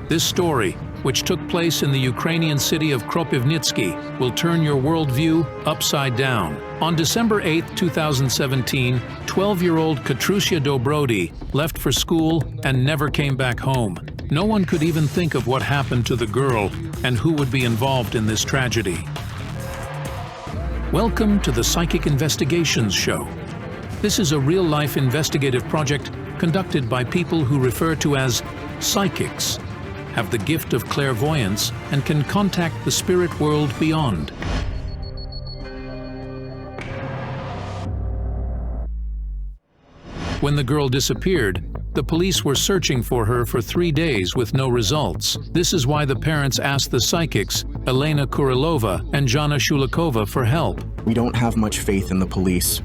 This story, which took place in the Ukrainian city of Kropivnitsky, will turn your worldview upside down. On December 8, 2017, 12-year-old Katrusya Dobrodiy left for school and never came back home. No one could even think of what happened to the girl and who would be involved in this tragedy. Welcome to the Psychic Investigations Show. This is a real-life investigative project conducted by people who refer to as psychics, have the gift of clairvoyance, and can contact the spirit world beyond. When the girl disappeared, the police were searching for her for 3 days with no results. This is why the parents asked the psychics, Elena Kurilova and Jana Shulikova, for help. We don't have much faith in the police.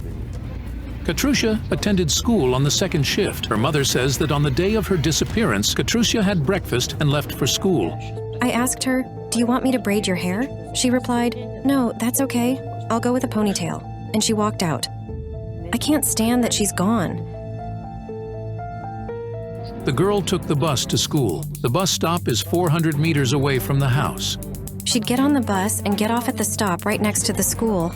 Katrusya attended school on the second shift. Her mother says that on the day of her disappearance, Katrusya had breakfast and left for school. I asked her, "Do you want me to braid your hair?" She replied, "No, that's okay. I'll go with a ponytail." And she walked out. I can't stand that she's gone. The girl took the bus to school. The bus stop is 400 meters away from the house. She'd get on the bus and get off at the stop right next to the school.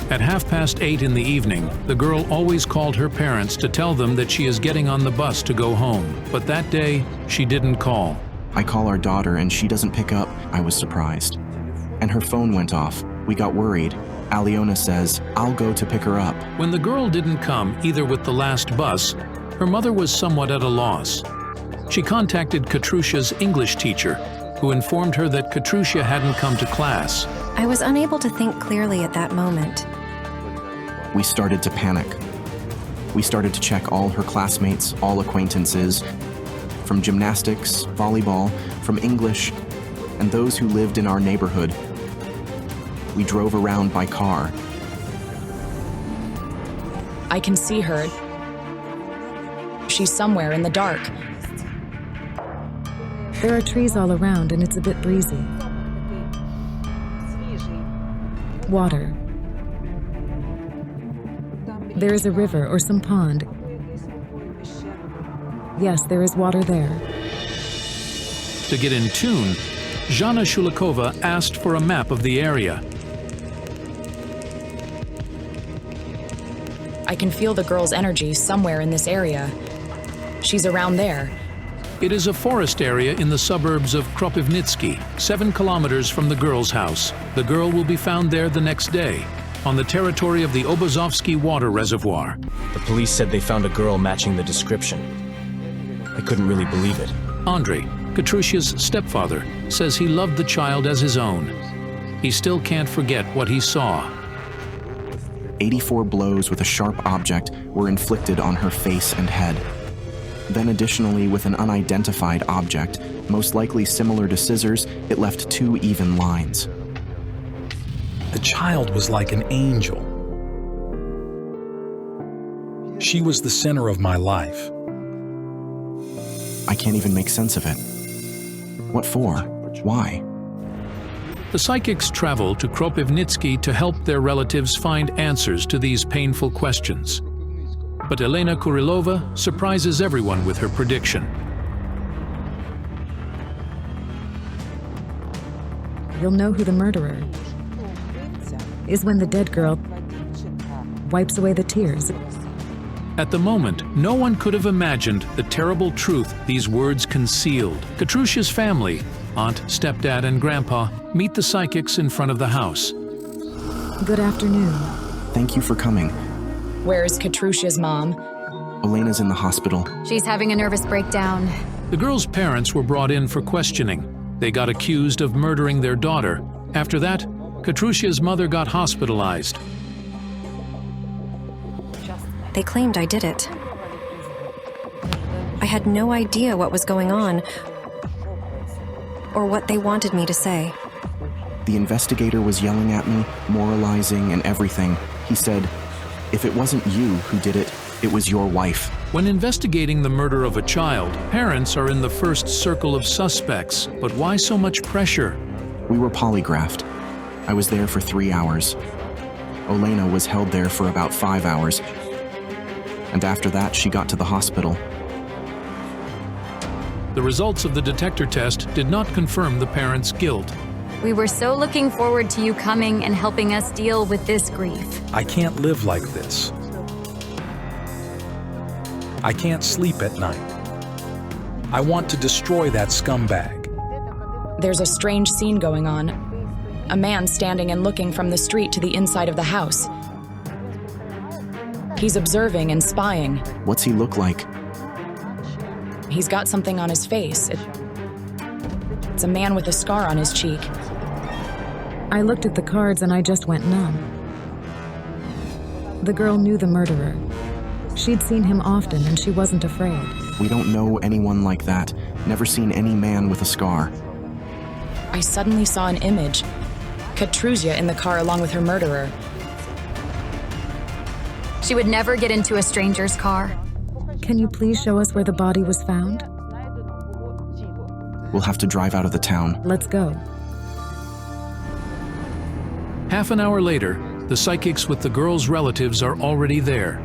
At 8:30 in the evening, the girl always called her parents to tell them that she is getting on the bus to go home. But that day, she didn't call. I call our daughter and she doesn't pick up. I was surprised. And her phone went off. We got worried. Aliona says, "I'll go to pick her up." When the girl didn't come either with the last bus, her mother was somewhat at a loss. She contacted Katrusya's English teacher, who informed her that Katrusya hadn't come to class. I was unable to think clearly at that moment. We started to panic. We started to check all her classmates, all acquaintances, from gymnastics, volleyball, from English, and those who lived in our neighborhood. We drove around by car. I can see her. She's somewhere in the dark. There are trees all around and it's a bit breezy. Water. There is a river or some pond. Yes, there is water there. To get in tune, Jana Shulikova asked for a map of the area. I can feel the girl's energy somewhere in this area. She's around there. It is a forest area in the suburbs of Kropivnitsky, 7 kilometers from the girl's house. The girl will be found there the next day, on the territory of the Obazovsky water reservoir. The police said they found a girl matching the description. I couldn't really believe it. Andrei, Katrusya's stepfather, says he loved the child as his own. He still can't forget what he saw. 84 blows with a sharp object were inflicted on her face and head. Then additionally, with an unidentified object, most likely similar to scissors, it left 2 even lines. The child was like an angel. She was the center of my life. I can't even make sense of it. What for? Why? The psychics travel to Kropivnitsky to help their relatives find answers to these painful questions. But Elena Kurilova surprises everyone with her prediction. You'll know who the murderer is when the dead girl wipes away the tears. At the moment, no one could have imagined the terrible truth these words concealed. Katrusya's family, aunt, stepdad, and grandpa, meet the psychics in front of the house. Good afternoon. Thank you for coming. Where's Katrusya's mom? Elena's in the hospital. She's having a nervous breakdown. The girl's parents were brought in for questioning. They got accused of murdering their daughter. After that, Katrusya's mother got hospitalized. They claimed I did it. I had no idea what was going on or what they wanted me to say. The investigator was yelling at me, moralizing and everything. He said, "If it wasn't you who did it, it was your wife." When investigating the murder of a child, parents are in the first circle of suspects. But why so much pressure? We were polygraphed. I was there for 3 hours. Olena was held there for about 5 hours. And after that, she got to the hospital. The results of the detector test did not confirm the parents' guilt. We were so looking forward to you coming and helping us deal with this grief. I can't live like this. I can't sleep at night. I want to destroy that scumbag. There's a strange scene going on. A man standing and looking from the street to the inside of the house. He's observing and spying. What's he look like? He's got something on his face. It's a man with a scar on his cheek. I looked at the cards and I just went numb. The girl knew the murderer. She'd seen him often and she wasn't afraid. We don't know anyone like that. Never seen any man with a scar. I suddenly saw an image. Katrusya in the car along with her murderer. She would never get into a stranger's car. Can you please show us where the body was found? We'll have to drive out of the town. Let's go. Half an hour later, the psychics with the girl's relatives are already there.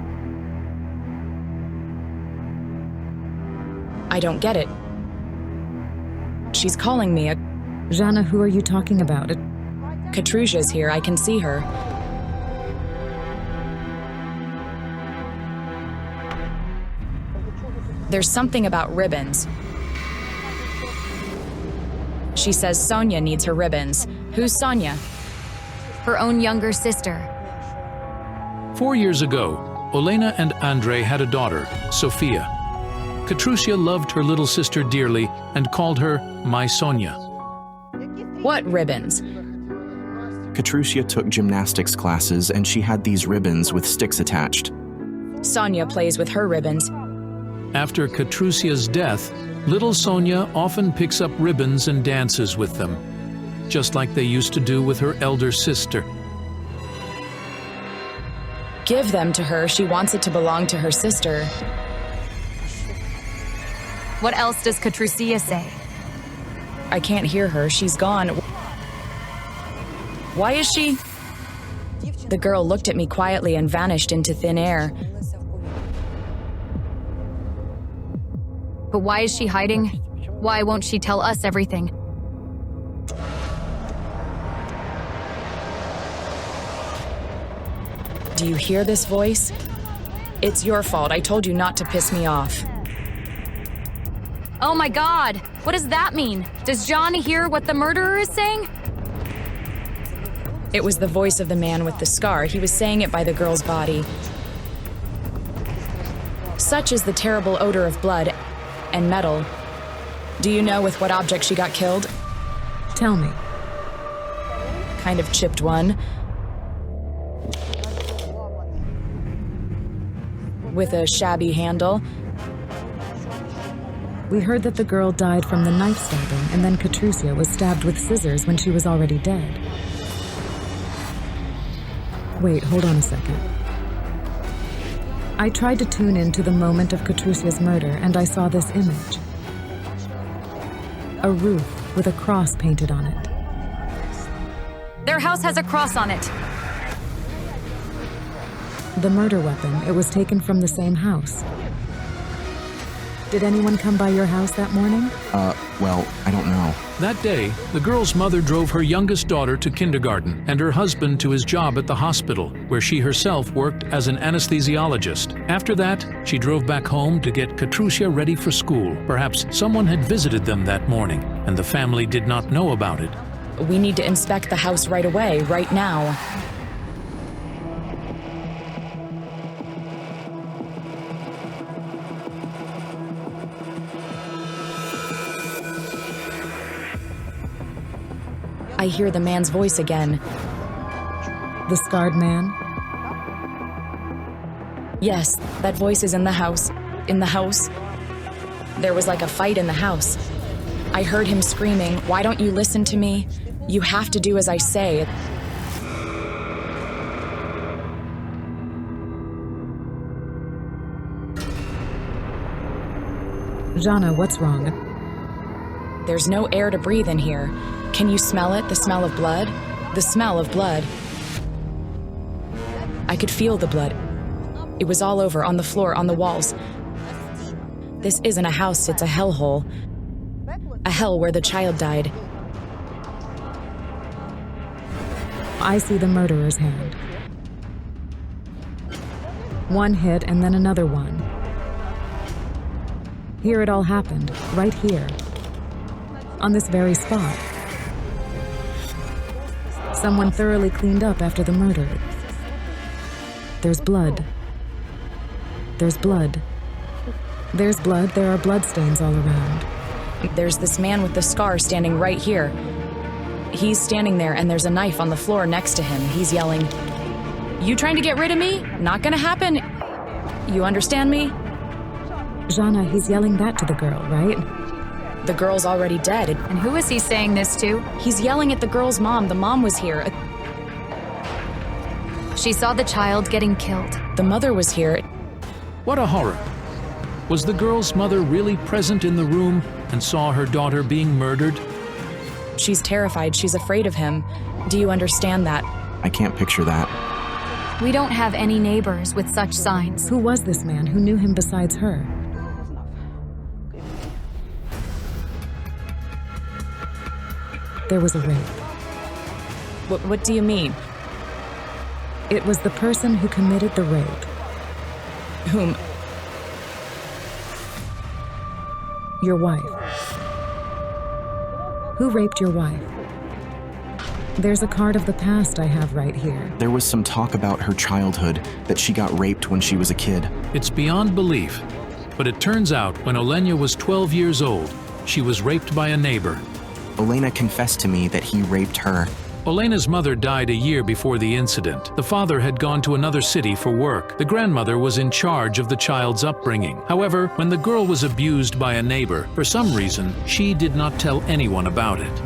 I don't get it. She's calling me. Jana, who are you talking about? Katrusya's here, I can see her. There's something about ribbons. She says Sonia needs her ribbons. Who's Sonia? Her own younger sister. 4 years ago, Olena and Andrei had a daughter, Sofia. Katrusya loved her little sister dearly and called her My Sonia. What ribbons? Katrusya took gymnastics classes and she had these ribbons with sticks attached. Sonia plays with her ribbons. After Katrusya's death, little Sonia often picks up ribbons and dances with them, just like they used to do with her elder sister. Give them to her, she wants it to belong to her sister. What else does Katrusya say? I can't hear her, she's gone. Why is she? The girl looked at me quietly and vanished into thin air. But why is she hiding? Why won't she tell us everything? Do you hear this voice? It's your fault, I told you not to piss me off. Oh my God! What does that mean? Does John hear what the murderer is saying? It was the voice of the man with the scar. He was saying it by the girl's body. Such is the terrible odor of blood and metal. Do you know with what object she got killed? Tell me. Kind of chipped one. With a shabby handle. We heard that the girl died from the knife stabbing, and then Katrusya was stabbed with scissors when she was already dead. Wait, hold on a second. I tried to tune in to the moment of Katrusya's murder, and I saw this image. A roof with a cross painted on it. Their house has a cross on it. The murder weapon, it was taken from the same house. Did anyone come by your house that morning? Well, I don't know. That day, the girl's mother drove her youngest daughter to kindergarten and her husband to his job at the hospital, where she herself worked as an anesthesiologist. After that, she drove back home to get Katrusya ready for school. Perhaps someone had visited them that morning, and the family did not know about it. We need to inspect the house right away, right now. I hear the man's voice again. The scarred man? Yes, that voice is in the house. In the house. There was like a fight in the house. I heard him screaming, "Why don't you listen to me? You have to do as I say." Jana, what's wrong? There's no air to breathe in here. Can you smell it? The smell of blood? The smell of blood. I could feel the blood. It was all over, on the floor, on the walls. This isn't a house, it's a hellhole. hell where the child died. I see the murderer's hand. One hit and then another one. Here it all happened, right here. On this very spot. Someone thoroughly cleaned up after the murder. There's blood. There's blood. There's blood, there are bloodstains all around. There's this man with the scar standing right here. He's standing there and there's a knife on the floor next to him. He's yelling, "You trying to get rid of me? Not gonna happen. You understand me?" Jana, he's yelling that to the girl, right? The girl's already dead. And who is he saying this to? He's yelling at the girl's mom. The mom was here. She saw the child getting killed. The mother was here. What a horror. Was the girl's mother really present in the room and saw her daughter being murdered? She's terrified. She's afraid of him. Do you understand that? I can't picture that. We don't have any neighbors with such signs. Who was this man? Who knew him besides her? There was a rape. What do you mean? It was the person who committed the rape. Whom? Your wife. Who raped your wife? There's a card of the past I have right here. There was some talk about her childhood, that she got raped when she was a kid. It's beyond belief. But it turns out when Olena was 12 years old, she was raped by a neighbor. Olena confessed to me that he raped her. Olena's mother died a year before the incident. The father had gone to another city for work. The grandmother was in charge of the child's upbringing. However, when the girl was abused by a neighbor, for some reason, she did not tell anyone about it.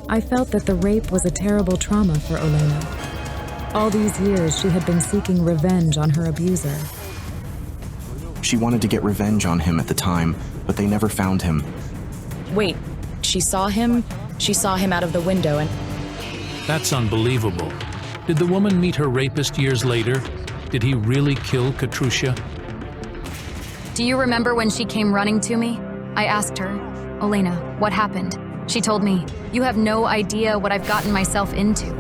I felt that the rape was a terrible trauma for Olena. All these years, she had been seeking revenge on her abuser. She wanted to get revenge on him at the time, but they never found him. Wait, she saw him? She saw him out of the window and... That's unbelievable. Did the woman meet her rapist years later? Did he really kill Katrusya? Do you remember when she came running to me? I asked her, "Olena, what happened?" She told me, "You have no idea what I've gotten myself into."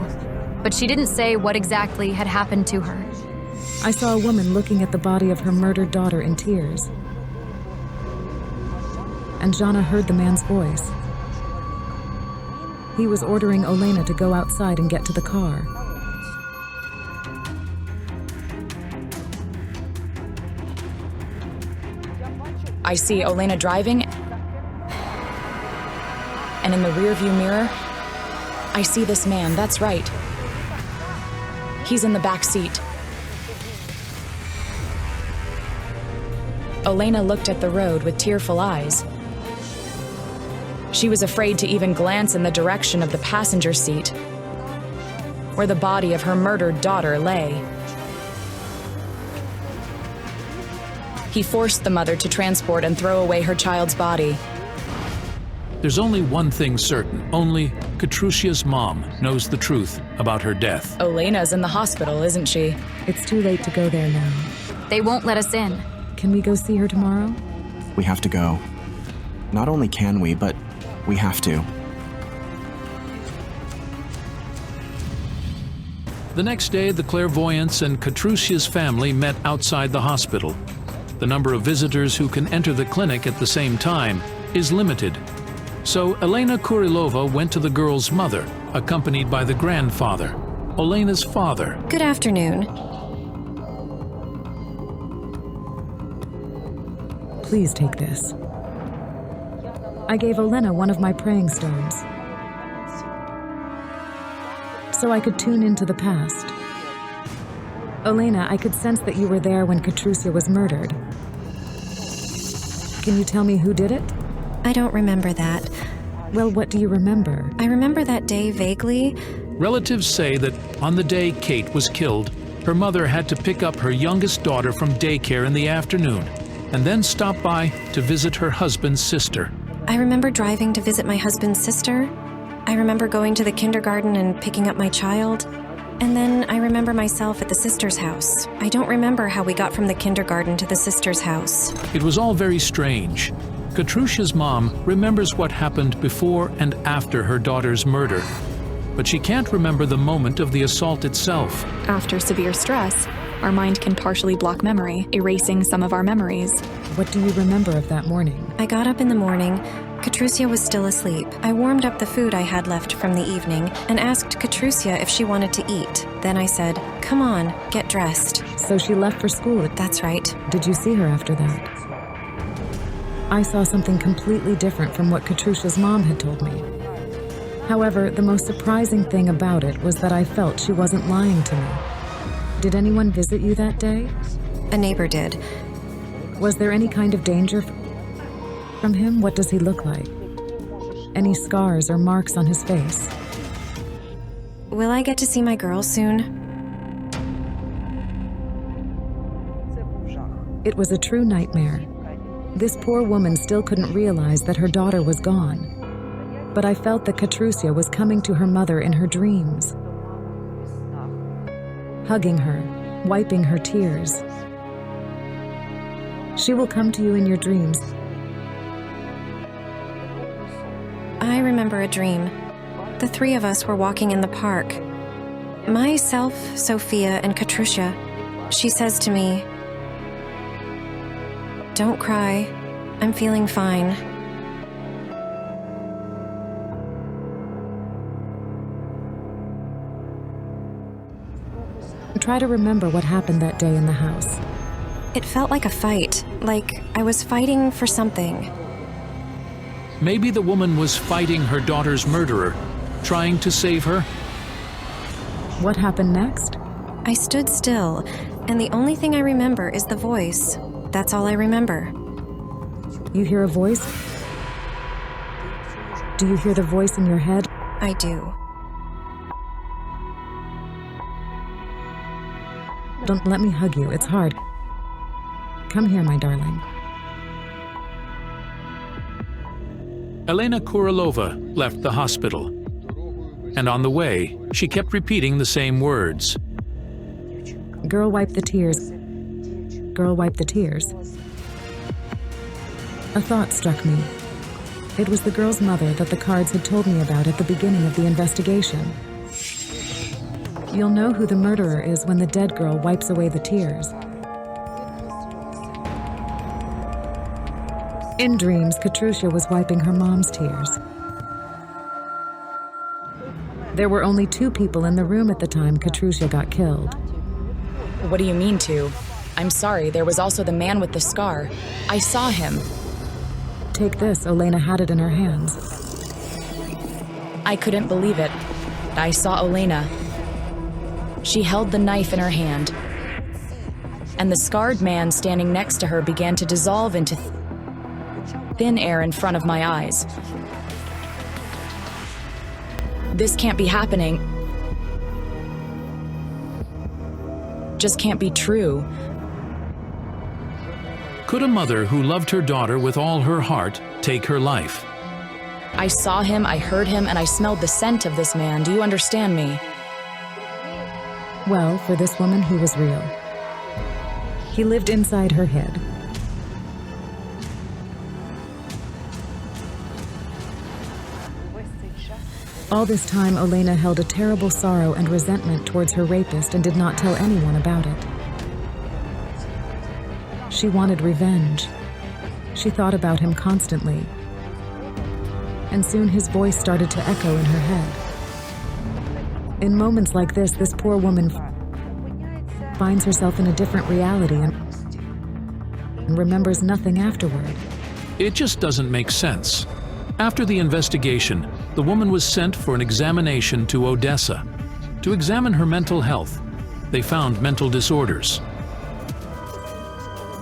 But she didn't say what exactly had happened to her. I saw a woman looking at the body of her murdered daughter in tears. And Jana heard the man's voice. He was ordering Olena to go outside and get to the car. I see Olena driving, and in the rearview mirror, I see this man. That's right. He's in the back seat. Olena looked at the road with tearful eyes. She was afraid to even glance in the direction of the passenger seat, where the body of her murdered daughter lay. He forced the mother to transport and throw away her child's body. There's only one thing certain. Only Katrusya's mom knows the truth about her death. Olena's in the hospital, isn't she? It's too late to go there now. They won't let us in. Can we go see her tomorrow? We have to go. Not only can we, but we have to. The next day, the clairvoyants and Katrusya's family met outside the hospital. The number of visitors who can enter the clinic at the same time is limited. So Elena Kurilova went to the girl's mother, accompanied by the grandfather, Olena's father. Good afternoon. Please take this. I gave Olena one of my praying stones, so I could tune into the past. Olena, I could sense that you were there when Katrusya was murdered. Can you tell me who did it? I don't remember that. Well, what do you remember? I remember that day vaguely. Relatives say that on the day Kate was killed, her mother had to pick up her youngest daughter from daycare in the afternoon and then stop by to visit her husband's sister. I remember driving to visit my husband's sister. I remember going to the kindergarten and picking up my child. And then I remember myself at the sister's house. I don't remember how we got from the kindergarten to the sister's house. It was all very strange. Katrusya's mom remembers what happened before and after her daughter's murder, but she can't remember the moment of the assault itself. After severe stress, our mind can partially block memory, erasing some of our memories. What do you remember of that morning? I got up in the morning. Katrusya was still asleep. I warmed up the food I had left from the evening and asked Katrusya if she wanted to eat. Then I said, "Come on, get dressed." So she left for school. That's right. Did you see her after that? I saw something completely different from what Katrusya's mom had told me. However, the most surprising thing about it was that I felt she wasn't lying to me. Did anyone visit you that day? A neighbor did. Was there any kind of danger from him? What does he look like? Any scars or marks on his face? Will I get to see my girls soon? It was a true nightmare. This poor woman still couldn't realize that her daughter was gone. But I felt that Katrusya was coming to her mother in her dreams, hugging her, wiping her tears. She will come to you in your dreams. I remember a dream. The three of us were walking in the park. Myself, Sophia, and Katrusya. She says to me, "Don't cry. I'm feeling fine." Try to remember what happened that day in the house. It felt like a fight, like I was fighting for something. Maybe the woman was fighting her daughter's murderer, trying to save her. What happened next? I stood still, and the only thing I remember is the voice. That's all I remember. You hear a voice? Do you hear the voice in your head? I do. Don't let me hug you, it's hard. Come here, my darling. Elena Kurilova left the hospital. And on the way, she kept repeating the same words. Girl, wipe the tears. Girl, wipe the tears. A thought struck me. It was the girl's mother that the cards had told me about at the beginning of the investigation. You'll know who the murderer is when the dead girl wipes away the tears. In dreams, Katrusya was wiping her mom's tears. There were only 2 people in the room at the time Katrusya got killed. What do you mean to? I'm sorry, there was also the man with the scar. I saw him. Take this, Elena had it in her hands. I couldn't believe it. I saw Elena. She held the knife in her hand. And the scarred man standing next to her began to dissolve into thin air in front of my eyes. This can't be happening. Just can't be true. Could a mother who loved her daughter with all her heart take her life? I saw him, I heard him, and I smelled the scent of this man. Do you understand me? Well, for this woman, he was real. He lived inside her head. All this time, Elena held a terrible sorrow and resentment towards her rapist and did not tell anyone about it. She wanted revenge. She thought about him constantly. And soon his voice started to echo in her head. In moments like this poor woman finds herself in a different reality and remembers nothing afterward. It just doesn't make sense. After the investigation, the woman was sent for an examination to Odessa. To examine her mental health, they found mental disorders.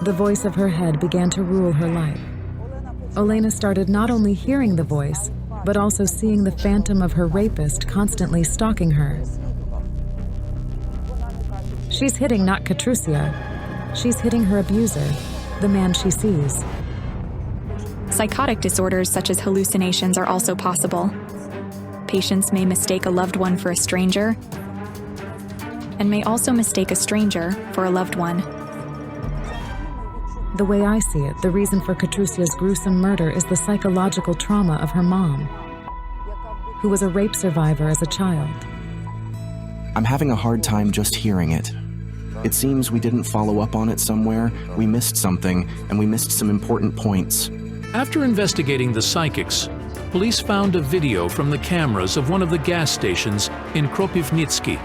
The voice of her head began to rule her life. Elena started not only hearing the voice, but also seeing the phantom of her rapist constantly stalking her. She's hitting not Katrusya. She's hitting her abuser, the man she sees. Psychotic disorders such as hallucinations are also possible. Patients may mistake a loved one for a stranger, and may also mistake a stranger for a loved one. The way I see it, the reason for Katrusya's gruesome murder is the psychological trauma of her mom, who was a rape survivor as a child. I'm having a hard time just hearing it. It seems we didn't follow up on it somewhere, we missed something, and we missed some important points. After investigating the psychics, police found a video from the cameras of one of the gas stations in Kropivnitsky.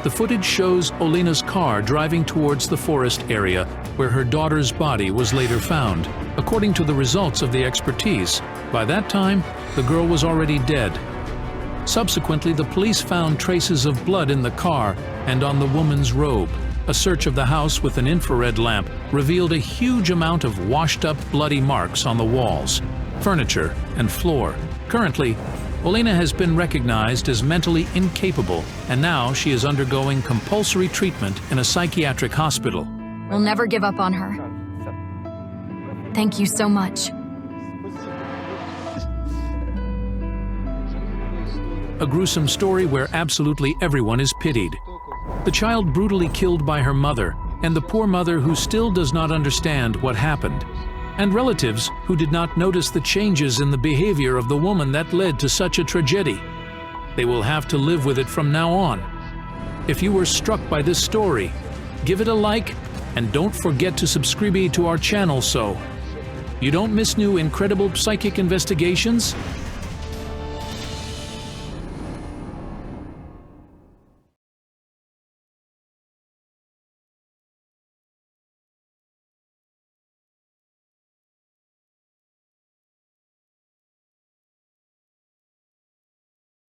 The footage shows Olena's car driving towards the forest area where her daughter's body was later found. According to the results of the expertise, by that time, the girl was already dead. Subsequently, the police found traces of blood in the car and on the woman's robe. A search of the house with an infrared lamp revealed a huge amount of washed-up bloody marks on the walls, furniture, and floor. Currently, Olena has been recognized as mentally incapable, and now she is undergoing compulsory treatment in a psychiatric hospital. We'll never give up on her. Thank you so much. A gruesome story where absolutely everyone is pitied. The child brutally killed by her mother, and the poor mother who still does not understand what happened, and relatives who did not notice the changes in the behavior of the woman that led to such a tragedy. They will have to live with it from now on. If you were struck by this story, give it a like, and don't forget to subscribe to our channel so you don't miss new incredible psychic investigations